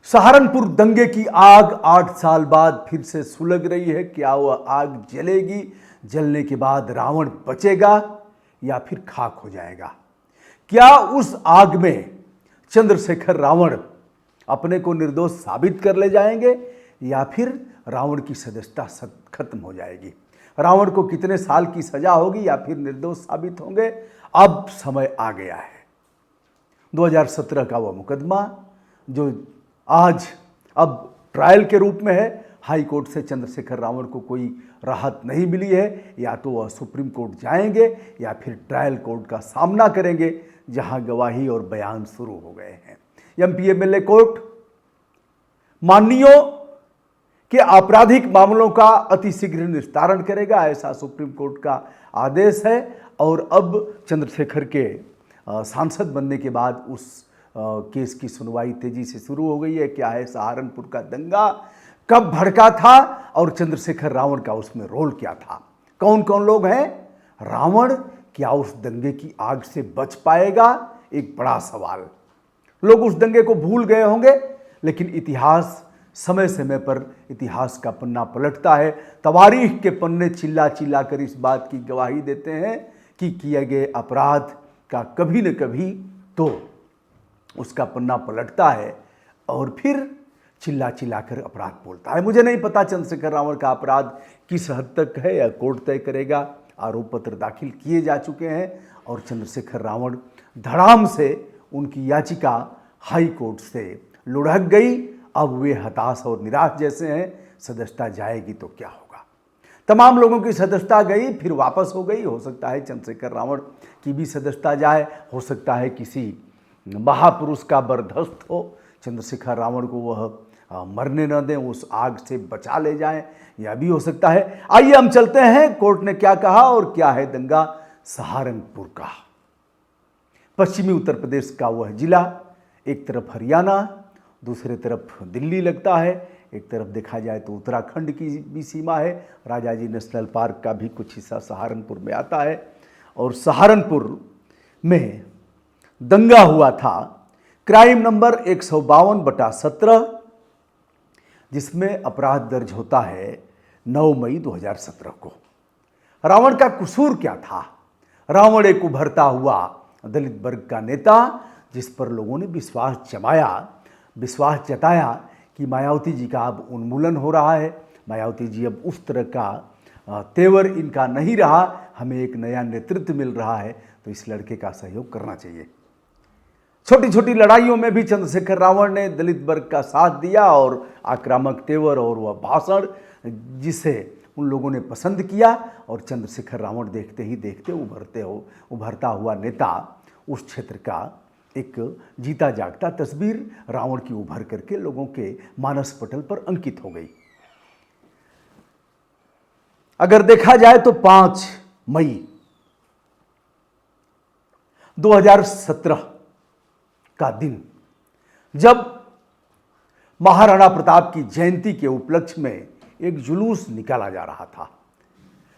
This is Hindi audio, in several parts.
सहारनपुर दंगे की आग 8 साल बाद फिर से सुलग रही है। क्या वह आग जलेगी? जलने के बाद रावण बचेगा या फिर खाक हो जाएगा? क्या उस आग में चंद्रशेखर रावण अपने को निर्दोष साबित कर ले जाएंगे या फिर रावण की सदस्यता खत्म हो जाएगी? रावण को कितने साल की सजा होगी या फिर निर्दोष साबित होंगे? अब समय आ गया है। 2017 का वह मुकदमा जो आज अब ट्रायल के रूप में है। हाई कोर्ट से चंद्रशेखर रावण को कोई राहत नहीं मिली है। या तो वह सुप्रीम कोर्ट जाएंगे या फिर ट्रायल कोर्ट का सामना करेंगे, जहां गवाही और बयान शुरू हो गए हैं। एमपी एमएलए कोर्ट माननीयों के आपराधिक मामलों का अतिशीघ्र निस्तारण करेगा, ऐसा सुप्रीम कोर्ट का आदेश है। और अब चंद्रशेखर के सांसद बनने के बाद उस केस की सुनवाई तेजी से शुरू हो गई है। क्या है सहारनपुर का दंगा, कब भड़का था और चंद्रशेखर रावण का उसमें रोल क्या था? कौन कौन लोग हैं? रावण क्या उस दंगे की आग से बच पाएगा? एक बड़ा सवाल। लोग उस दंगे को भूल गए होंगे, लेकिन इतिहास समय समय पर इतिहास का पन्ना पलटता है। तवारीख के पन्ने चिल्ला चिल्ला कर इस बात की गवाही देते हैं कि किए गए अपराध का कभी न कभी तो उसका पन्ना पलटता है और फिर चिल्ला चिल्ला कर अपराध बोलता है। मुझे नहीं पता चंद्रशेखर रावण का अपराध किस हद तक है, या कोर्ट तय करेगा। आरोप पत्र दाखिल किए जा चुके हैं और चंद्रशेखर रावण धड़ाम से उनकी याचिका हाई कोर्ट से लुढ़क गई। अब वे हताश और निराश जैसे हैं। सदस्यता जाएगी तो क्या होगा? तमाम लोगों की सदस्यता गई, फिर वापस हो गई। हो सकता है चंद्रशेखर रावण की भी सदस्यता जाए, हो सकता है किसी महापुरुष का बर्दाश्त हो, चंद्रशेखर रावण को वह मरने न दें, उस आग से बचा ले जाएं, यह भी हो सकता है। आइए हम चलते हैं कोर्ट ने क्या कहा और क्या है दंगा सहारनपुर का। पश्चिमी उत्तर प्रदेश का वह जिला, एक तरफ हरियाणा, दूसरे तरफ दिल्ली लगता है, एक तरफ देखा जाए तो उत्तराखंड की भी सीमा है। राजाजी नेशनल पार्क का भी कुछ हिस्सा सहारनपुर में आता है। और सहारनपुर में दंगा हुआ था, क्राइम नंबर 152/17, जिसमें अपराध दर्ज होता है 9 मई 2017 को। रावण का कसूर क्या था? रावण एक उभरता हुआ दलित वर्ग का नेता, जिस पर लोगों ने विश्वास जताया कि मायावती जी का अब उन्मूलन हो रहा है। मायावती जी अब उस तरह का तेवर इनका नहीं रहा, हमें एक नया नेतृत्व मिल रहा है, तो इस लड़के का सहयोग करना चाहिए। छोटी छोटी लड़ाइयों में भी चंद्रशेखर रावण ने दलित वर्ग का साथ दिया और आक्रामक तेवर और वह भाषण, जिसे उन लोगों ने पसंद किया। और चंद्रशेखर रावण देखते ही देखते उभरता हुआ नेता, उस क्षेत्र का एक जीता जागता तस्वीर रावण की उभर करके लोगों के मानस पटल पर अंकित हो गई। अगर देखा जाए तो 5 मई 2017 का दिन, जब महाराणा प्रताप की जयंती के उपलक्ष्य में एक जुलूस निकाला जा रहा था।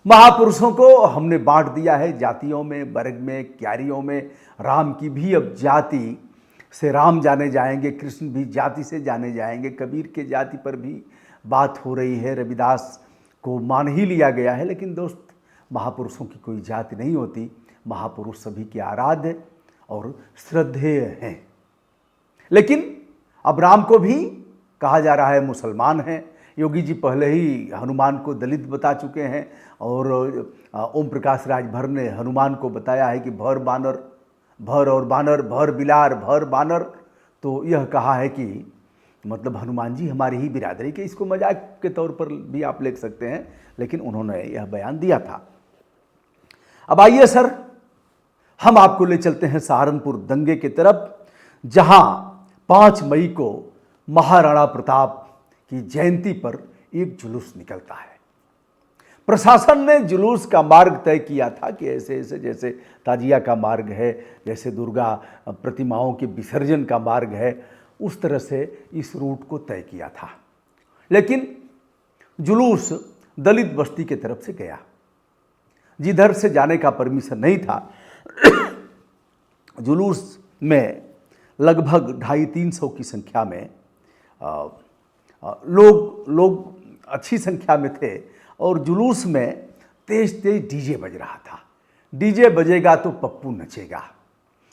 महापुरुषों को हमने बांट दिया है जातियों में, वर्ग में, क्यारियों में। राम की भी अब जाति से राम जाने जाएंगे, कृष्ण भी जाति से जाने जाएंगे, कबीर के जाति पर भी बात हो रही है, रविदास को मान ही लिया गया है। लेकिन दोस्त, महापुरुषों की कोई जाति नहीं होती। महापुरुष सभी के आराध्य और श्रद्धेय हैं। लेकिन अब राम को भी कहा जा रहा है मुसलमान हैं। योगी जी पहले ही हनुमान को दलित बता चुके हैं और ओम प्रकाश राजभर ने हनुमान को बताया है कि भर और बानर, भर बिलार, भर बानर। तो यह कहा है कि मतलब हनुमान जी हमारी ही बिरादरी के, इसको मजाक के तौर पर भी आप ले सकते हैं, लेकिन उन्होंने यह बयान दिया था। अब आइए सर, हम आपको ले चलते हैं सहारनपुर दंगे की तरफ, जहां 5 मई को महाराणा प्रताप की जयंती पर एक जुलूस निकलता है। प्रशासन ने जुलूस का मार्ग तय किया था कि ऐसे ऐसे, जैसे ताजिया का मार्ग है, जैसे दुर्गा प्रतिमाओं के विसर्जन का मार्ग है, उस तरह से इस रूट को तय किया था। लेकिन जुलूस दलित बस्ती की तरफ से गया, जिधर से जाने का परमिशन नहीं था। जुलूस में लगभग 250-300 की संख्या में लोग अच्छी संख्या में थे और जुलूस में तेज तेज डीजे बज रहा था। डीजे बजेगा तो पप्पू नचेगा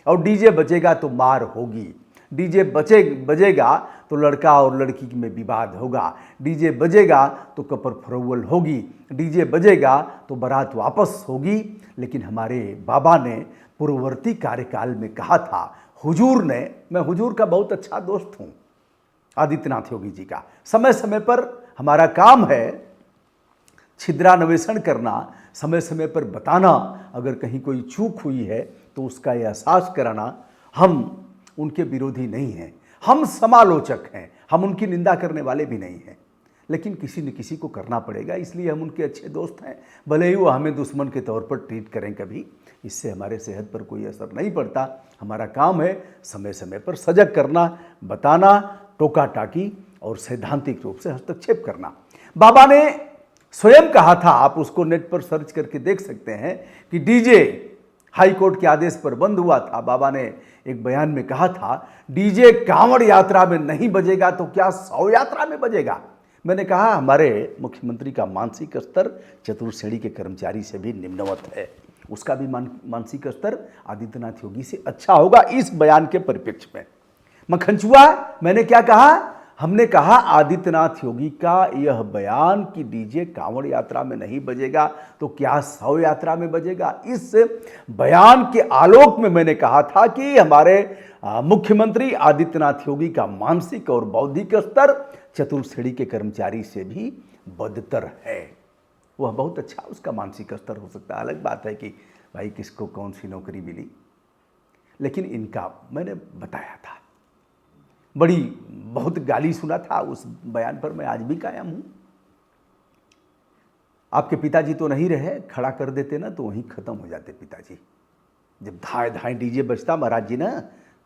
और डीजे बजेगा तो मार होगी, डीजे बजेगा तो लड़का और लड़की में विवाद होगा, डीजे बजेगा तो कपर फरोवल होगी, डीजे बजेगा तो बारात वापस होगी। लेकिन हमारे बाबा ने पूर्ववर्ती कार्यकाल में कहा था, हुजूर ने, मैं हुजूर का बहुत अच्छा दोस्त हूँ आदित्यनाथ योगी जी का, समय समय पर हमारा काम है छिद्रान्वेषण करना, समय समय पर बताना, अगर कहीं कोई चूक हुई है तो उसका एहसास कराना। हम उनके विरोधी नहीं हैं, हम समालोचक हैं, हम उनकी निंदा करने वाले भी नहीं हैं, लेकिन किसी न किसी को करना पड़ेगा, इसलिए हम उनके अच्छे दोस्त हैं। भले ही वो हमें दुश्मन के तौर पर ट्रीट करें कभी, इससे हमारे सेहत पर कोई असर नहीं पड़ता। हमारा काम है समय समय पर सजग करना, बताना, टोका टाकी और सैद्धांतिक रूप से हस्तक्षेप करना। बाबा ने स्वयं कहा था, आप उसको नेट पर सर्च करके देख सकते हैं, कि डीजे हाई कोर्ट के आदेश पर बंद हुआ था। बाबा ने एक बयान में कहा था, डीजे कांवड़ यात्रा में नहीं बजेगा तो क्या शव यात्रा में बजेगा। मैंने कहा, हमारे मुख्यमंत्री का मानसिक स्तर चतुर्थ श्रेणी के कर्मचारी से भी निम्नवत है, उसका भी मानसिक स्तर आदित्यनाथ योगी से अच्छा होगा इस बयान के परिप्रेक्ष्य में। मखनचुआ, मैंने क्या कहा, हमने कहा आदित्यनाथ योगी का यह बयान कि डीजे कांवड़ यात्रा में नहीं बजेगा तो क्या शव यात्रा में बजेगा, इस बयान के आलोक में मैंने कहा था कि हमारे मुख्यमंत्री आदित्यनाथ योगी का मानसिक और बौद्धिक स्तर चतुर्थ श्रेणी के कर्मचारी से भी बदतर है। वह बहुत अच्छा उसका मानसिक स्तर हो सकता है, अलग बात है कि भाई किसको कौन सी नौकरी मिली, लेकिन इनका मैंने बताया था। बहुत गाली सुना था उस बयान पर, मैं आज भी कायम हूं। आपके पिताजी तो नहीं रहे, खड़ा कर देते ना तो वहीं खत्म हो जाते पिताजी। जब धाए धाए डीजे बजता महाराज जी ना,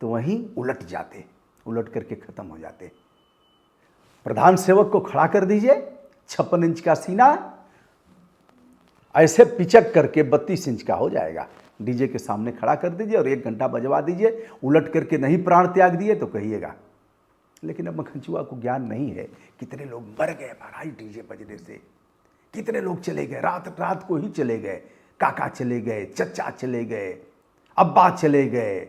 तो वहीं उलट जाते, उलट करके खत्म हो जाते। प्रधान सेवक को खड़ा कर दीजिए, 56 इंच का सीना, ऐसे पिचक करके 32 इंच का हो जाएगा। डीजे के सामने खड़ा कर दीजिए और 1 घंटा बजवा दीजिए, उलट करके नहीं प्राण त्याग दिए तो कहिएगा। लेकिन अब मखनचुआ को ज्ञान नहीं है, कितने लोग मर गए महाराज डीजे बजने से, कितने लोग चले गए, रात रात को ही चले गए, काका चले गए, चचा चले गए, अब्बा चले गए,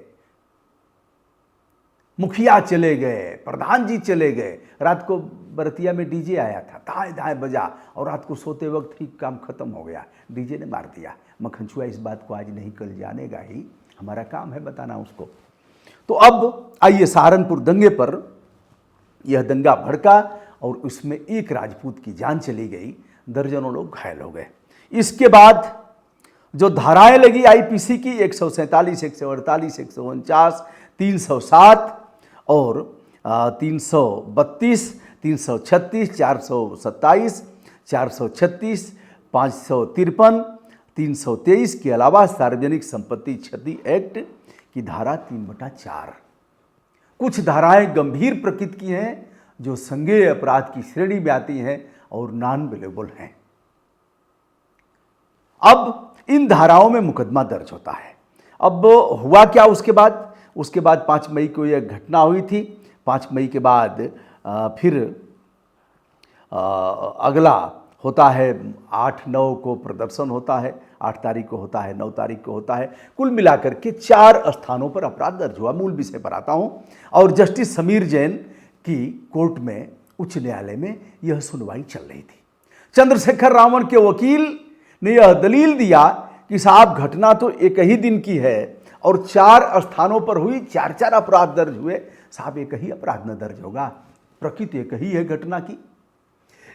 मुखिया चले गए, प्रधान जी चले गए। रात को बरतिया में डीजे आया था, दाएं दाएं बजा और रात को सोते वक्त ही काम खत्म हो गया, डीजे ने मार दिया। मखनचुआ इस बात को आज नहीं कल जानेगा ही, हमारा काम है बताना उसको। तो अब आइए सहारनपुर दंगे पर, यह दंगा भड़का और उसमें एक राजपूत की जान चली गई, दर्जनों लोग घायल हो गए। इसके बाद जो धाराएं लगी आईपीसी की 147, 148, 149, 307 और 332, 336, 427, 436, 553, 323 के अलावा सार्वजनिक संपत्ति क्षति एक्ट की धारा 3/4। कुछ धाराएं गंभीर प्रकृति की हैं जो संज्ञेय अपराध की श्रेणी में आती हैं और नॉन बेलेबल हैं। अब इन धाराओं में मुकदमा दर्ज होता है। अब हुआ क्या उसके बाद 5 मई को यह घटना हुई थी। 5 मई के बाद फिर अगला होता है 8-9 को प्रदर्शन होता है, 8 तारीख को होता है, 9 तारीख को होता है। कुल मिलाकर के 4 स्थानों पर अपराध दर्ज हुआ। मूल विषय पर आता हूं। और जस्टिस समीर जैन की कोर्ट में, उच्च न्यायालय में यह सुनवाई चल रही थी। चंद्रशेखर रावण के वकील ने यह दलील दिया कि साहब घटना तो एक ही दिन की है और 4 स्थानों पर हुई, 4-4 अपराध दर्ज हुए। साहब एक ही अपराध न दर्ज होगा, प्रकृति एक ही है घटना की,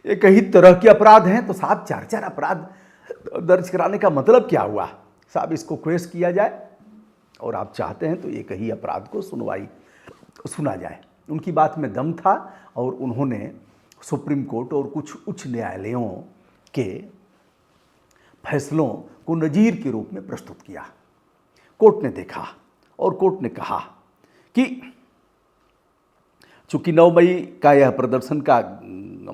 एक ही तरह के अपराध हैं, तो साहब 4-4 अपराध दर्ज कराने का मतलब क्या हुआ। साहब इसको क्वेश किया जाए और आप चाहते हैं तो एक ही अपराध को सुना जाए। उनकी बात में दम था और उन्होंने सुप्रीम कोर्ट और कुछ उच्च न्यायालयों के फैसलों को नजीर के रूप में प्रस्तुत किया। कोर्ट ने देखा और कोर्ट ने कहा कि चूंकि 9 मई का यह प्रदर्शन का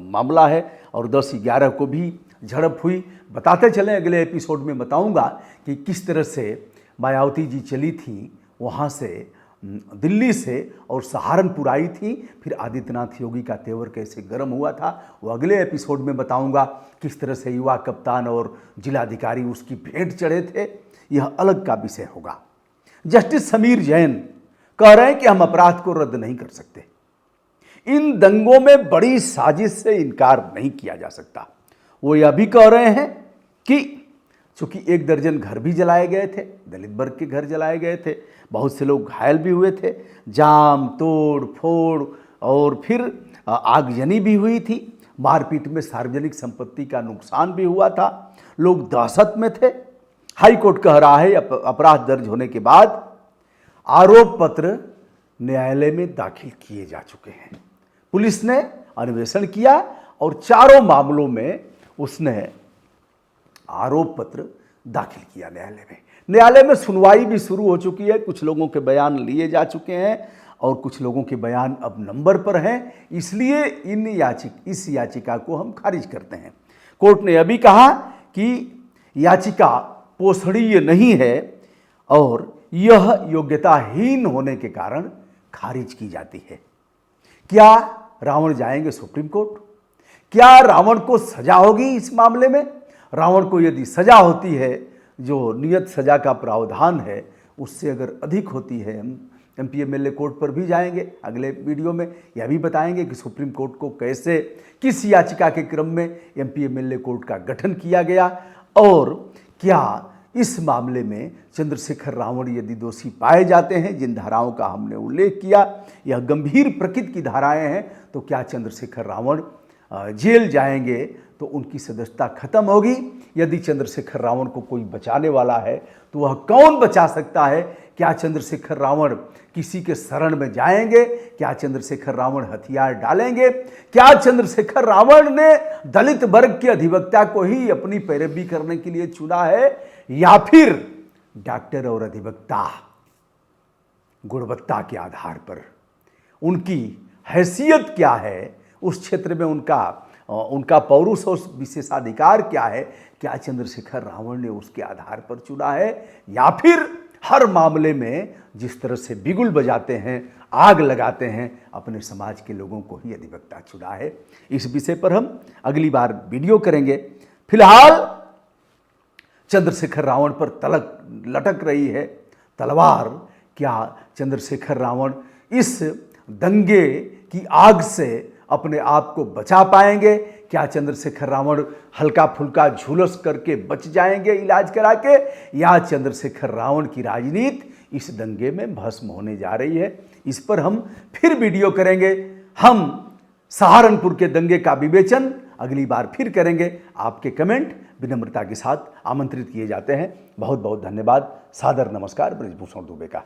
मामला है और 10-11 को भी झड़प हुई, बताते चलें, अगले एपिसोड में बताऊंगा कि किस तरह से मायावती जी चली थी वहाँ से दिल्ली से और सहारनपुर आई थी। फिर आदित्यनाथ योगी का तेवर कैसे गर्म हुआ था वो अगले एपिसोड में बताऊंगा। किस तरह से युवा कप्तान और जिलाधिकारी उसकी भेंट चढ़े थे, यह अलग का विषय होगा। जस्टिस समीर जैन कह रहे हैं कि हम अपराध को रद्द नहीं कर सकते। इन दंगों में बड़ी साजिश से इनकार नहीं किया जा सकता। वो यह भी कह रहे हैं कि चूंकि 1 दर्जन घर भी जलाए गए थे, दलित वर्ग के घर जलाए गए थे, बहुत से लोग घायल भी हुए थे, जाम तोड़ फोड़ और फिर आगजनी भी हुई थी, मारपीट में सार्वजनिक संपत्ति का नुकसान भी हुआ था, लोग दहशत में थे। हाई कोर्ट कह रहा है अपराध दर्ज होने के बाद आरोप पत्र न्यायालय में दाखिल किए जा चुके हैं। पुलिस ने अन्वेषण किया और चारों मामलों में उसने आरोप पत्र दाखिल किया न्यायालय में। न्यायालय में सुनवाई भी शुरू हो चुकी है। कुछ लोगों के बयान लिए जा चुके हैं और कुछ लोगों के बयान अब नंबर पर हैं, इसलिए इस याचिका को हम खारिज करते हैं। कोर्ट ने यह भी कहा कि याचिका पोषणीय नहीं है और यह योग्यताहीन होने के कारण खारिज की जाती है। क्या रावण जाएंगे सुप्रीम कोर्ट? क्या रावण को सजा होगी इस मामले में? रावण को यदि सजा होती है, जो नियत सजा का प्रावधान है उससे अगर अधिक होती है, हम एमपी एमएलए कोर्ट पर भी जाएंगे। अगले वीडियो में यह भी बताएंगे कि सुप्रीम कोर्ट को कैसे, किस याचिका के क्रम में एमपी एमएलए कोर्ट का गठन किया गया और क्या इस मामले में चंद्रशेखर रावण यदि दोषी पाए जाते हैं, जिन धाराओं का हमने उल्लेख किया, यह गंभीर प्रकृति की धाराएं हैं, तो क्या चंद्रशेखर रावण जेल जाएंगे तो उनकी सदस्यता खत्म होगी? यदि चंद्रशेखर रावण को कोई बचाने वाला है तो वह कौन बचा सकता है? क्या चंद्रशेखर रावण किसी के शरण में जाएंगे? क्या चंद्रशेखर रावण हथियार डालेंगे? क्या चंद्रशेखर रावण ने दलित वर्ग के अधिवक्ता को ही अपनी पैरवी करने के लिए चुना है या फिर डॉक्टर और अधिवक्ता गुणवत्ता के आधार पर उनकी हैसियत क्या है, उस क्षेत्र में उनका पौरुष और विशेषाधिकार क्या है? क्या चंद्रशेखर रावण ने उसके आधार पर चुना है या फिर हर मामले में जिस तरह से बिगुल बजाते हैं, आग लगाते हैं, अपने समाज के लोगों को ही अधिवक्ता चुना है? इस विषय पर हम अगली बार वीडियो करेंगे। फिलहाल चंद्रशेखर रावण पर लटक रही है तलवार। क्या चंद्रशेखर रावण इस दंगे की आग से अपने आप को बचा पाएंगे? क्या चंद्रशेखर रावण हल्का फुल्का झुलस करके बच जाएंगे इलाज करा के, या चंद्रशेखर रावण की राजनीति इस दंगे में भस्म होने जा रही है? इस पर हम फिर वीडियो करेंगे। हम सहारनपुर के दंगे का विवेचन अगली बार फिर करेंगे। आपके कमेंट विनम्रता के साथ आमंत्रित किए जाते हैं। बहुत बहुत धन्यवाद। सादर नमस्कार ब्रजभूषण दुबे का।